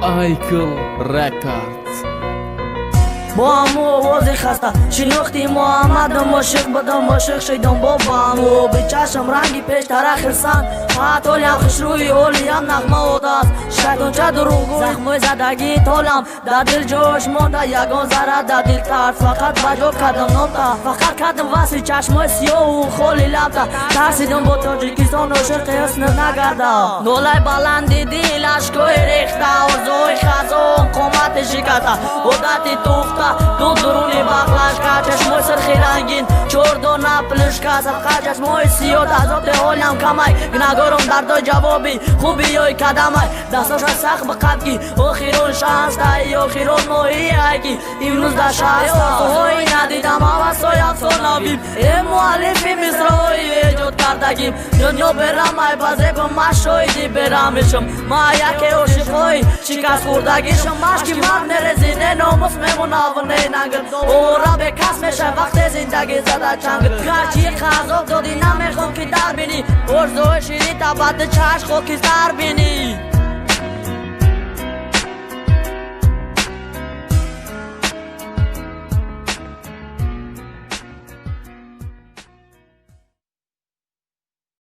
Айкл Records. با هم آوازی خسته شناختی محمد مشق بدم مشق شیدم با بامو به چشم رنگی پیش تر خرسان حتولیم خوش روی اولیم نغمه اوداست شیطان چه دروغو زخموی زدگی تولم در دل جوش مونده یگان ذره در دل ترس فقط بجا کردم نامتا فقط کردم واسه چشمای سیاه و خولی لبتا ترسیدم با تاجیکستان و شرق حسن نگرده دولای بلندی دیلش کوی ریخته ارزوی خزان قومت شکسته عادتی توفته تو درونی بخلش که چشمای سرخی رنگین چرد و نپلش که سبقه چشمای سیاه تضاد حالم کمای گناهگارم دردای جوابی خوبی یای کدمای دستاش سخت به قبگی آخیرون شانس دهی آخیرون ماهی ایگی امروز در شهست توهایی ندیدم حوثای افسانویم ای مؤلفی مصرهای ایجاد کردگیم دنیا برم ای بزیب مشایدی برمشم ما یکی عاشقای شکست خوردگیشم مشکی من نرزیده ناموس میمونه و نینگر او را به کس میشه وقت زندگی زده چنگ گرچی خزاب دادی نمیخوام که در بینی ارزوی شیری تا بعد چشم خاکی سر بینی